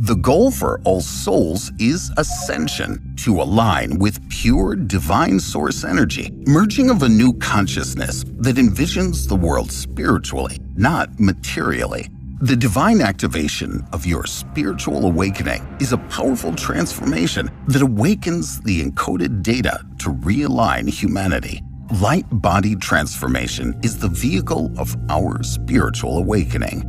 The goal for all souls is ascension, to align with pure divine source energy, merging of a new consciousness that envisions the world spiritually, not materially. The divine activation of your spiritual awakening is a powerful transformation that awakens the encoded data to realign humanity. Light body transformation is the vehicle of our spiritual awakening.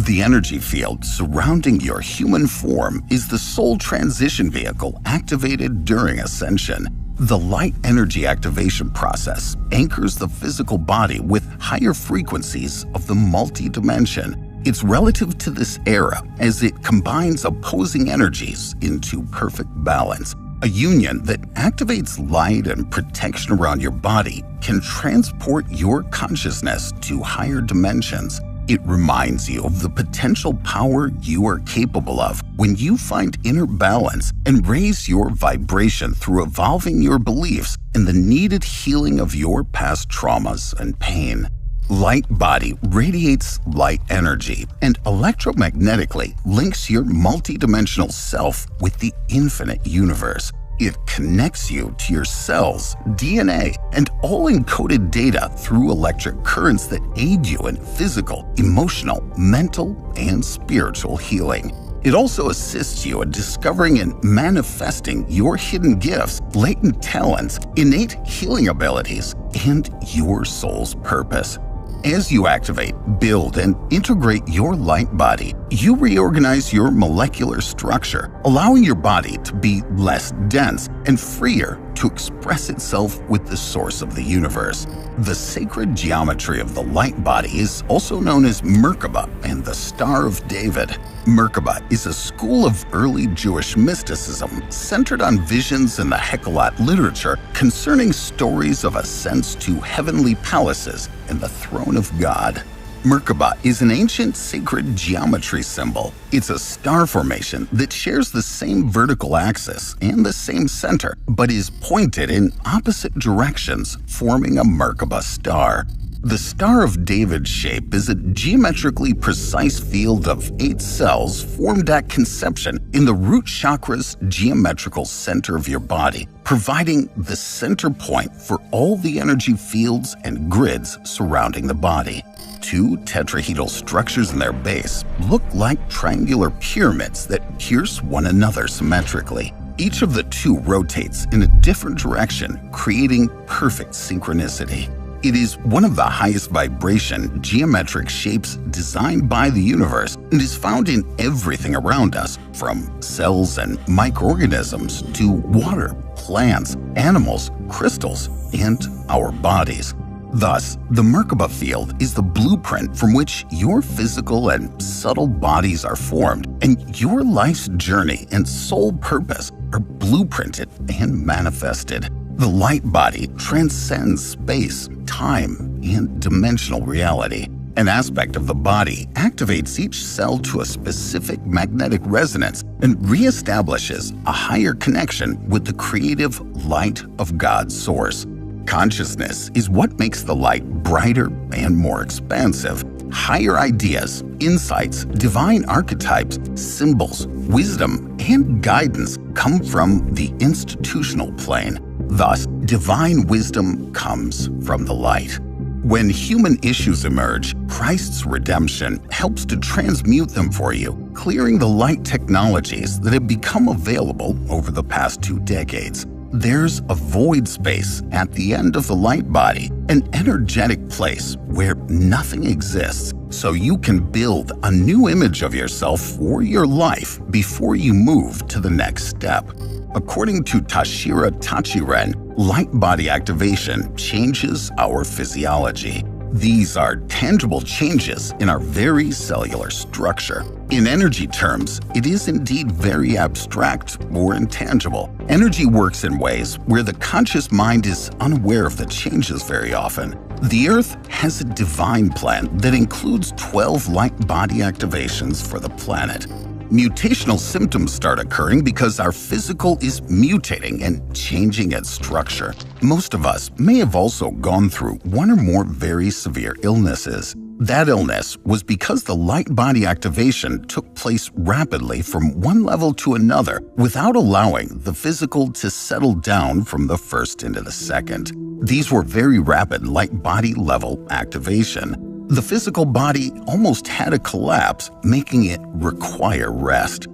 The energy field surrounding your human form is the soul transition vehicle activated during ascension. The light energy activation process anchors the physical body with higher frequencies of the multi-dimension. It's relative to this era as it combines opposing energies into perfect balance. A union that activates light and protection around your body can transport your consciousness to higher dimensions. It reminds you of the potential power you are capable of when you find inner balance and raise your vibration through evolving your beliefs and the needed healing of your past traumas and pain. Light body radiates light energy and electromagnetically links your multidimensional self with the infinite universe. It connects you to your cells, DNA, and all encoded data through electric currents that aid you in physical, emotional, mental, and spiritual healing. It also assists you in discovering and manifesting your hidden gifts, latent talents, innate healing abilities, and your soul's purpose. As you activate, build, and integrate your light body, you reorganize your molecular structure, allowing your body to be less dense and freer to express itself with the source of the universe. The sacred geometry of the light body is also known as Merkaba and the Star of David. Merkaba is a school of early Jewish mysticism centered on visions in the Hekalat literature concerning stories of ascents to heavenly palaces and the throne of God. Merkaba is an ancient sacred geometry symbol. It's a star formation that shares the same vertical axis and the same center, but is pointed in opposite directions, forming a Merkaba star. The Star of David shape is a geometrically precise field of 8 cells formed at conception in the root chakra's geometrical center of your body, providing the center point for all the energy fields and grids surrounding the body. 2 tetrahedral structures in their base look like triangular pyramids that pierce one another symmetrically. Each of the 2 rotates in a different direction, creating perfect synchronicity. It is one of the highest vibration geometric shapes designed by the universe and is found in everything around us, from cells and microorganisms to water, plants, animals, crystals, and our bodies. Thus, the Merkaba field is the blueprint from which your physical and subtle bodies are formed, and your life's journey and soul purpose are blueprinted and manifested. The light body transcends space, time, and dimensional reality. An aspect of the body activates each cell to a specific magnetic resonance and reestablishes a higher connection with the creative light of God's source. Consciousness is what makes the light brighter and more expansive. Higher ideas, insights, divine archetypes, symbols, wisdom, and guidance come from the institutional plane. Thus, divine wisdom comes from the light. When human issues emerge, Christ's redemption helps to transmute them for you, clearing the light technologies that have become available over the past 2 decades. There's a void space at the end of the light body, an energetic place where nothing exists, so you can build a new image of yourself or your life before you move to the next step. According to Tashira Tachiren, light body activation changes our physiology. These are tangible changes in our very cellular structure. In energy terms, it is indeed very abstract or intangible. Energy works in ways where the conscious mind is unaware of the changes very often. The Earth has a divine plan that includes 12 light body activations for the planet. Mutational symptoms start occurring because our physical is mutating and changing its structure. Most of us may have also gone through one or more very severe illnesses. That illness was because the light body activation took place rapidly from one level to another without allowing the physical to settle down from the first into the second. These were very rapid light body level activation. The physical body almost had a collapse, making it require rest.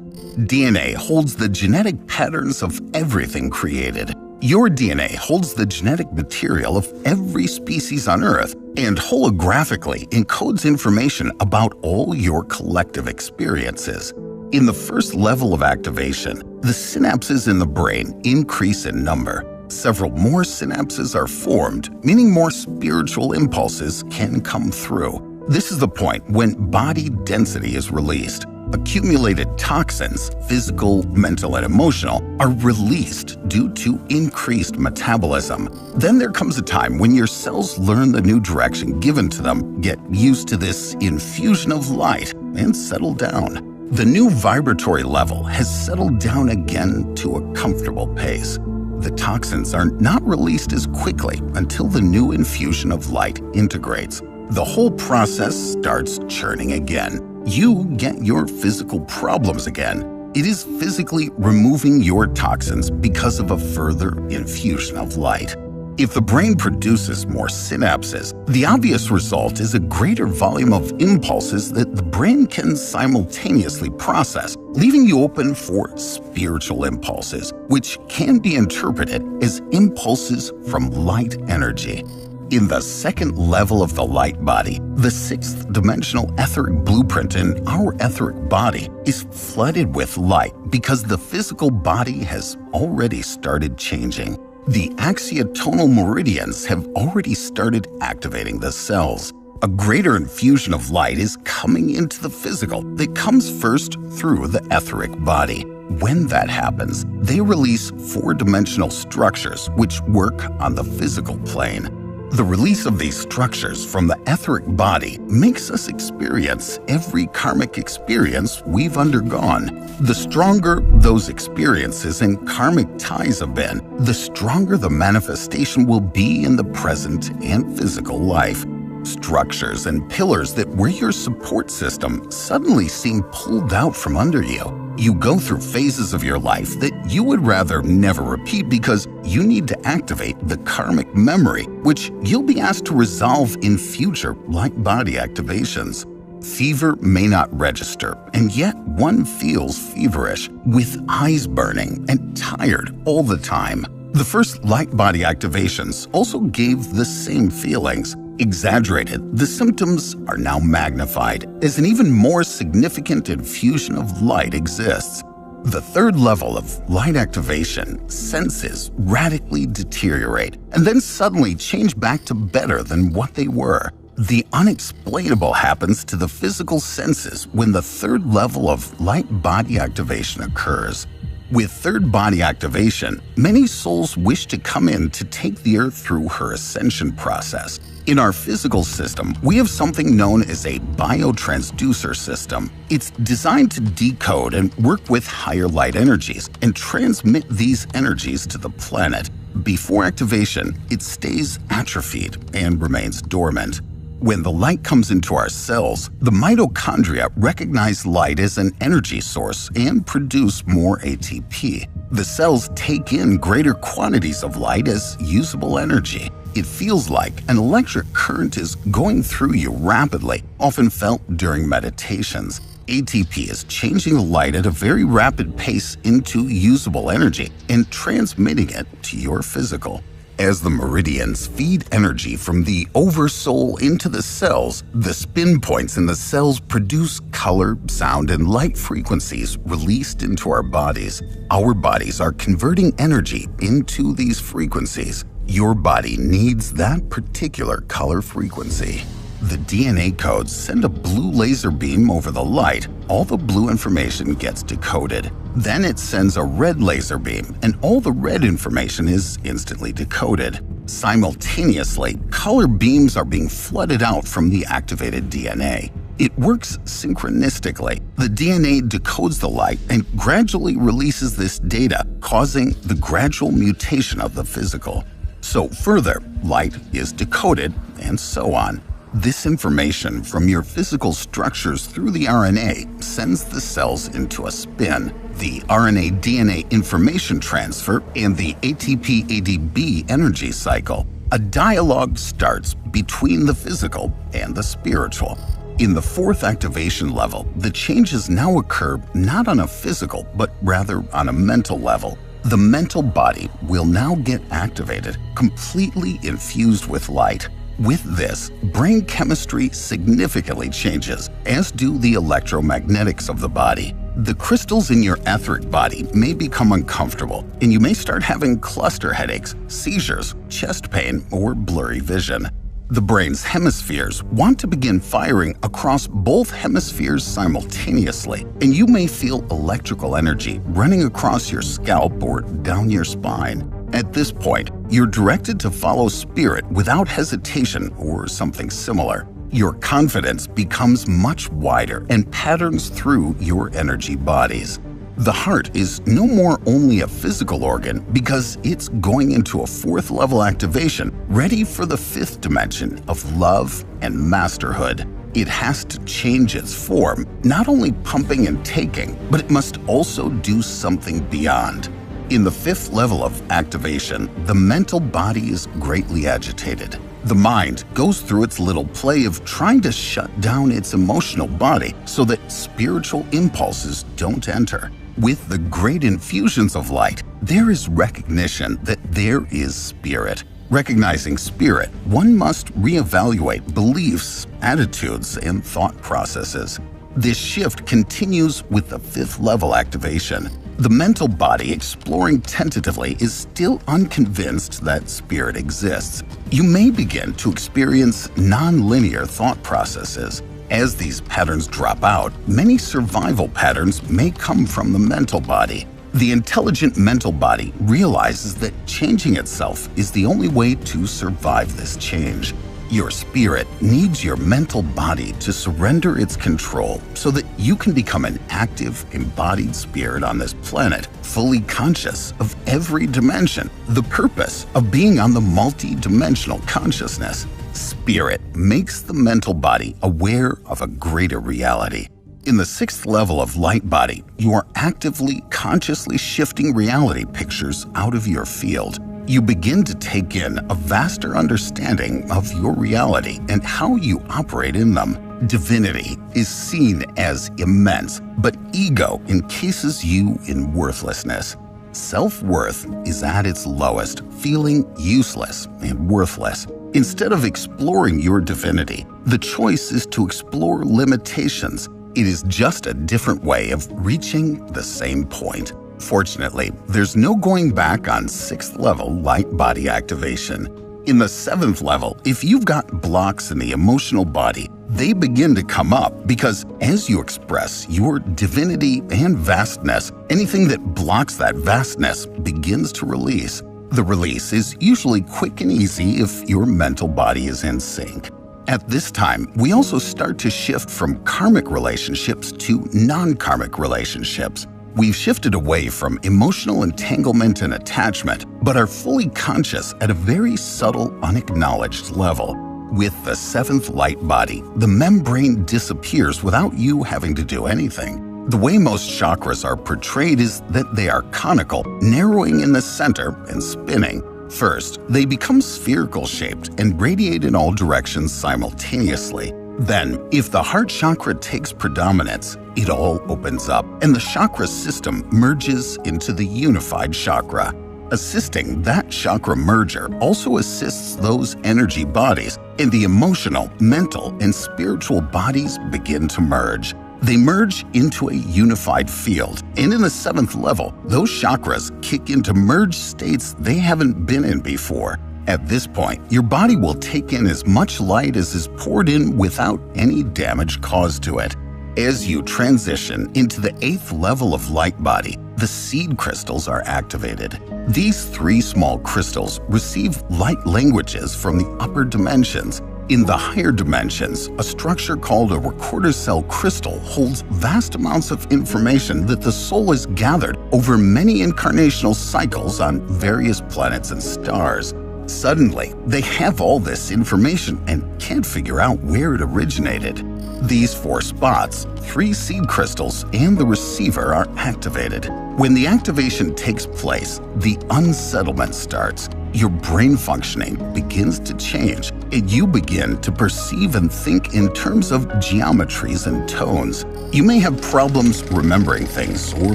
DNA holds the genetic patterns of everything created. Your DNA holds the genetic material of every species on Earth and holographically encodes information about all your collective experiences. In the first level of activation, the synapses in the brain increase in number. Several more synapses are formed, meaning more spiritual impulses can come through. This is the point when body density is released. Accumulated toxins, physical, mental, and emotional, are released due to increased metabolism. Then there comes a time when your cells learn the new direction given to them, get used to this infusion of light, and settle down. The new vibratory level has settled down again to a comfortable pace. The toxins are not released as quickly until the new infusion of light integrates. The whole process starts churning again. You get your physical problems again. It is physically removing your toxins because of a further infusion of light. If the brain produces more synapses, the obvious result is a greater volume of impulses that the brain can simultaneously process, leaving you open for spiritual impulses, which can be interpreted as impulses from light energy. In the second level of the light body, the sixth dimensional etheric blueprint in our etheric body is flooded with light because the physical body has already started changing. The axiotonal meridians have already started activating the cells. A greater infusion of light is coming into the physical that comes first through the etheric body. When that happens, they release four-dimensional structures which work on the physical plane. The release of these structures from the etheric body makes us experience every karmic experience we've undergone. The stronger those experiences and karmic ties have been, the stronger the manifestation will be in the present and physical life. Structures and pillars that were your support system suddenly seem pulled out from under you. You go through phases of your life that you would rather never repeat because you need to activate the karmic memory, which you'll be asked to resolve in future light body activations. Fever may not register, and yet one feels feverish, with eyes burning and tired all the time. The first light body activations also gave the same feelings. Exaggerated, the symptoms are now magnified as an even more significant infusion of light exists. The third level of light activation, senses radically deteriorate and then suddenly change back to better than what they were. The unexplainable happens to the physical senses when the third level of light body activation occurs. With third body activation, many souls wish to come in to take the Earth through her ascension process. In our physical system, we have something known as a biotransducer system. It's designed to decode and work with higher light energies and transmit these energies to the planet. Before activation, it stays atrophied and remains dormant. When the light comes into our cells, the mitochondria recognize light as an energy source and produce more ATP. The cells take in greater quantities of light as usable energy. It feels like an electric current is going through you rapidly, often felt during meditations. ATP is changing the light at a very rapid pace into usable energy and transmitting it to your physical. As the meridians feed energy from the oversoul into the cells, the spin points in the cells produce color, sound, and light frequencies released into our bodies. Our bodies are converting energy into these frequencies. Your body needs that particular color frequency. The DNA codes send a blue laser beam over the light. All the blue information gets decoded. Then it sends a red laser beam, and all the red information is instantly decoded. Simultaneously, color beams are being flooded out from the activated DNA. It works synchronistically. The DNA decodes the light and gradually releases this data, causing the gradual mutation of the physical. So further, light is decoded, and so on. This information from your physical structures through the RNA sends the cells into a spin. The RNA-DNA information transfer and the ATP-ADP energy cycle. A dialogue starts between the physical and the spiritual. In the fourth activation level, the changes now occur not on a physical, but rather on a mental level. The mental body will now get activated, completely infused with light. With this, brain chemistry significantly changes, as do the electromagnetics of the body. The crystals in your etheric body may become uncomfortable, and you may start having cluster headaches, seizures, chest pain, or blurry vision. The brain's hemispheres want to begin firing across both hemispheres simultaneously, and you may feel electrical energy running across your scalp or down your spine. At this point, you're directed to follow spirit without hesitation or something similar. Your confidence becomes much wider and patterns through your energy bodies. The heart is no more only a physical organ because it's going into a fourth level activation, ready for the fifth dimension of love and masterhood. It has to change its form, not only pumping and taking, but it must also do something beyond. In the fifth level of activation, the mental body is greatly agitated. The mind goes through its little play of trying to shut down its emotional body so that spiritual impulses don't enter. With the great infusions of light, there is recognition that there is spirit. Recognizing spirit, one must reevaluate beliefs, attitudes, and thought processes. This shift continues with the fifth level activation. The mental body exploring tentatively is still unconvinced that spirit exists. You may begin to experience non-linear thought processes. As these patterns drop out, many survival patterns may come from the mental body. The intelligent mental body realizes that changing itself is the only way to survive this change. Your spirit needs your mental body to surrender its control so that you can become an active, embodied spirit on this planet, fully conscious of every dimension, the purpose of being on the multi-dimensional consciousness. Spirit makes the mental body aware of a greater reality. In the sixth level of light body, you are actively, consciously shifting reality pictures out of your field. You begin to take in a vaster understanding of your reality and how you operate in them. Divinity is seen as immense, but ego encases you in worthlessness. Self-worth is at its lowest, feeling useless and worthless. Instead of exploring your divinity, the choice is to explore limitations. It is just a different way of reaching the same point. Fortunately, there's no going back on sixth level light body activation. In the seventh level, if you've got blocks in the emotional body, they begin to come up because as you express your divinity and vastness, anything that blocks that vastness begins to release. The release is usually quick and easy if your mental body is in sync. At this time, we also start to shift from karmic relationships to non-karmic relationships. We've shifted away from emotional entanglement and attachment, but are fully conscious at a very subtle, unacknowledged level. With the seventh light body, the membrane disappears without you having to do anything. The way most chakras are portrayed is that they are conical, narrowing in the center and spinning. First, they become spherical-shaped and radiate in all directions simultaneously. Then, if the heart chakra takes predominance, it all opens up, and the chakra system merges into the unified chakra. Assisting that chakra merger also assists those energy bodies, and the emotional, mental, and spiritual bodies begin to merge. They merge into a unified field, and in the seventh level, those chakras kick into merged states they haven't been in before. At this point, your body will take in as much light as is poured in without any damage caused to it. As you transition into the eighth level of light body, the seed crystals are activated. These three small crystals receive light languages from the upper dimensions. In the higher dimensions, a structure called a recorder cell crystal holds vast amounts of information that the soul has gathered over many incarnational cycles on various planets and stars. Suddenly, they have all this information and can't figure out where it originated. These 4 spots, 3 seed crystals, and the receiver are activated. When the activation takes place, the unsettlement starts. Your brain functioning begins to change, and you begin to perceive and think in terms of geometries and tones. You may have problems remembering things or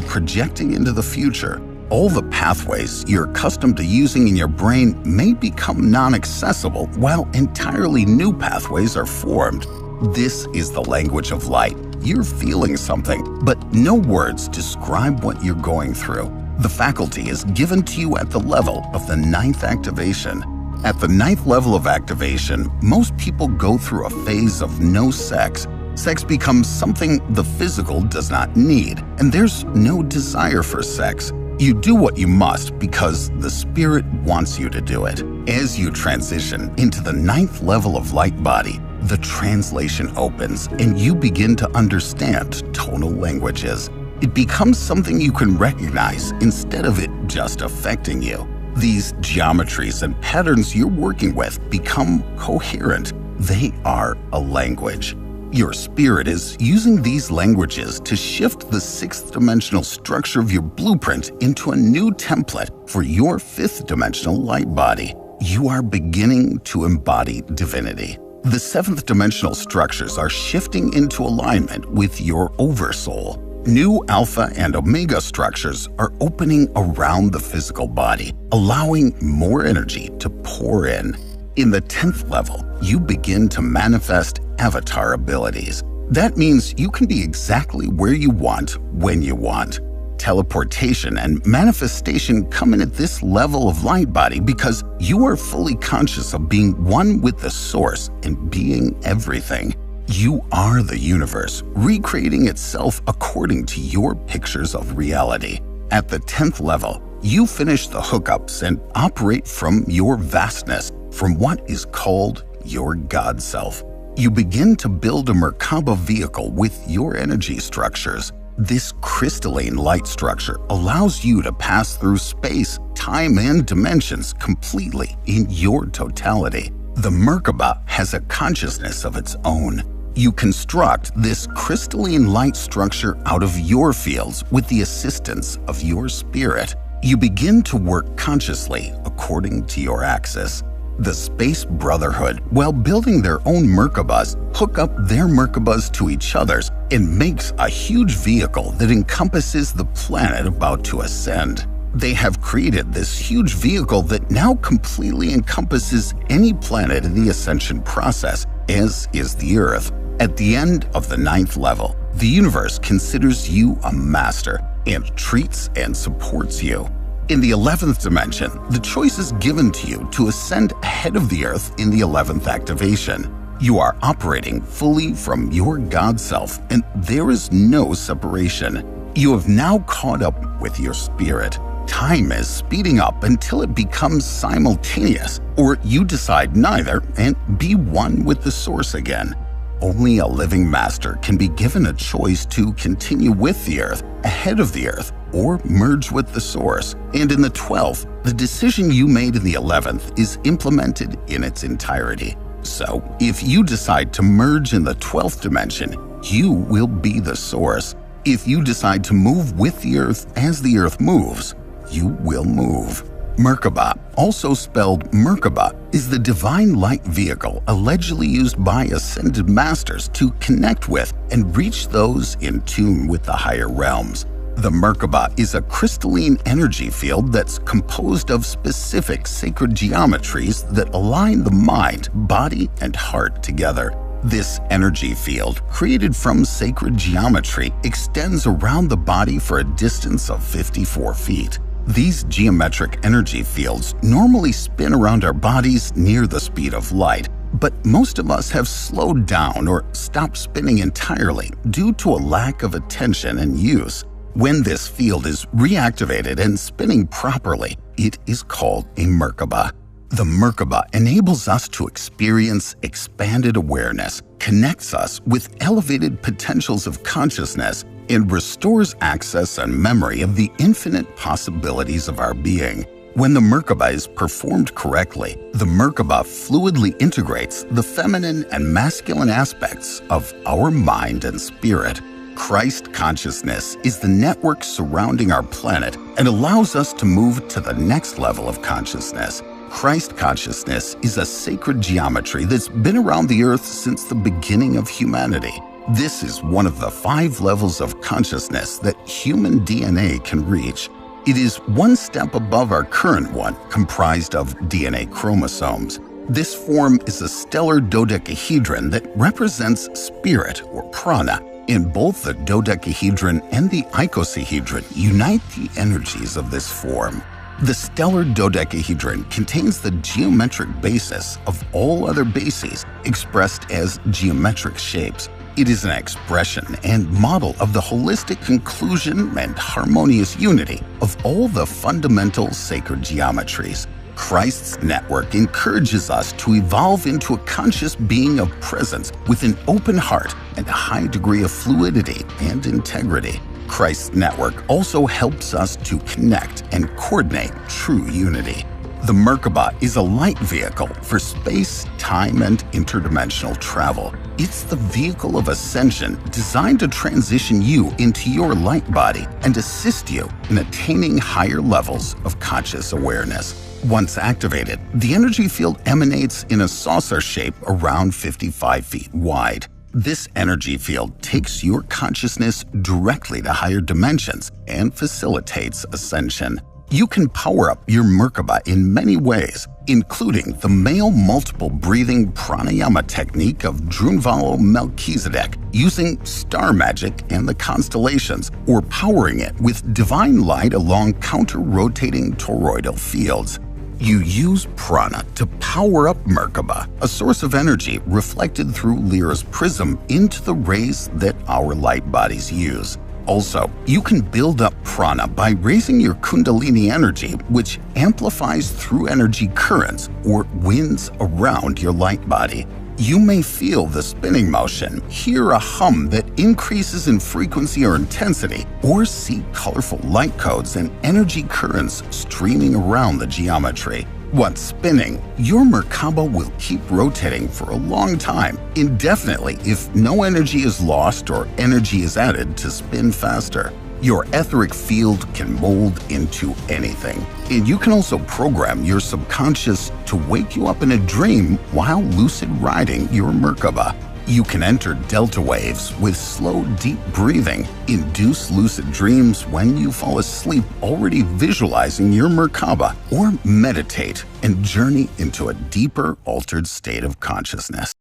projecting into the future. All the pathways you're accustomed to using in your brain may become non-accessible, while entirely new pathways are formed. This is the language of light. You're feeling something, but no words describe what you're going through. The faculty is given to you at the level of the 9th activation. At the 9th level of activation, most people go through a phase of no sex. Sex becomes something the physical does not need, and there's no desire for sex. You do what you must because the spirit wants you to do it. As you transition into the 9th level of light body, the translation opens and you begin to understand tonal languages. It becomes something you can recognize instead of it just affecting you. These geometries and patterns you're working with become coherent. They are a language. Your spirit is using these languages to shift the 6th dimensional structure of your blueprint into a new template for your 5th dimensional light body. You are beginning to embody divinity. The 7th dimensional structures are shifting into alignment with your oversoul. New alpha and omega structures are opening around the physical body, allowing more energy to pour in. In the 10th level, you begin to manifest avatar abilities. That means you can be exactly where you want, when you want. Teleportation and manifestation come in at this level of light body because you are fully conscious of being one with the source and being everything. You are the universe, recreating itself according to your pictures of reality. At the 10th level, you finish the hookups and operate from your vastness, from what is called your God self. You begin to build a Merkaba vehicle with your energy structures. This crystalline light structure allows you to pass through space, time, and dimensions completely in your totality. The Merkaba has a consciousness of its own. You construct this crystalline light structure out of your fields with the assistance of your spirit. You begin to work consciously according to your axis. The Space Brotherhood, while building their own Merkabas, hook up their Merkabas to each other's and makes a huge vehicle that encompasses the planet about to ascend. They have created this huge vehicle that now completely encompasses any planet in the ascension process, as is the Earth. At the end of the 9th level, the universe considers you a master and treats and supports you. In the 11th dimension, the choice is given to you to ascend ahead of the Earth in the 11th activation. You are operating fully from your God self, and there is no separation. You have now caught up with your spirit. Time is speeding up until it becomes simultaneous, or you decide neither and be one with the source again. Only a living master can be given a choice to continue with the Earth, ahead of the Earth, or merge with the source. And in the 12th, the decision you made in the 11th is implemented in its entirety. So, if you decide to merge in the 12th dimension, you will be the source. If you decide to move with the Earth as the Earth moves, you will move. Merkaba, also spelled Merkaba, is the divine light vehicle allegedly used by ascended masters to connect with and reach those in tune with the higher realms. The Merkaba is a crystalline energy field that's composed of specific sacred geometries that align the mind, body, and heart together. This energy field, created from sacred geometry, extends around the body for a distance of 54 feet. These geometric energy fields normally spin around our bodies near the speed of light, but most of us have slowed down or stopped spinning entirely due to a lack of attention and use. When this field is reactivated and spinning properly, it is called a Merkaba. The Merkaba enables us to experience expanded awareness, connects us with elevated potentials of consciousness, and restores access and memory of the infinite possibilities of our being. When the Merkaba is performed correctly, the Merkaba fluidly integrates the feminine and masculine aspects of our mind and spirit. Christ consciousness is the network surrounding our planet and allows us to move to the next level of consciousness. Christ consciousness is a sacred geometry that's been around the earth since the beginning of humanity. This is one of the 5 levels of consciousness that human DNA can reach. It is one step above our current one, comprised of DNA chromosomes. This form is a stellar dodecahedron that represents spirit or prana. In both the dodecahedron and the icosahedron unite the energies of this form. The stellar dodecahedron contains the geometric basis of all other bases, expressed as geometric shapes. It is an expression and model of the holistic conclusion and harmonious unity of all the fundamental sacred geometries. Christ's network encourages us to evolve into a conscious being of presence with an open heart and a high degree of fluidity and integrity. Christ's network also helps us to connect and coordinate true unity. The Merkaba is a light vehicle for space, time, and interdimensional travel. It's the vehicle of ascension designed to transition you into your light body and assist you in attaining higher levels of conscious awareness. Once activated, the energy field emanates in a saucer shape around 55 feet wide. This energy field takes your consciousness directly to higher dimensions and facilitates ascension. You can power up your Merkaba in many ways, including the male multiple breathing pranayama technique of Drunvalo Melchizedek, using star magic and the constellations, or powering it with divine light along counter-rotating toroidal fields. You use prana to power up Merkaba, a source of energy reflected through Lyra's prism into the rays that our light bodies use. Also, you can build up prana by raising your kundalini energy, which amplifies through energy currents or winds around your light body. You may feel the spinning motion, hear a hum that increases in frequency or intensity, or see colorful light codes and energy currents streaming around the geometry. Once spinning, your Merkaba will keep rotating for a long time, indefinitely, if no energy is lost or energy is added to spin faster. Your etheric field can mold into anything, and you can also program your subconscious to wake you up in a dream while lucid riding your Merkaba. You can enter delta waves with slow, deep breathing, induce lucid dreams when you fall asleep already visualizing your Merkaba, or meditate and journey into a deeper, altered state of consciousness.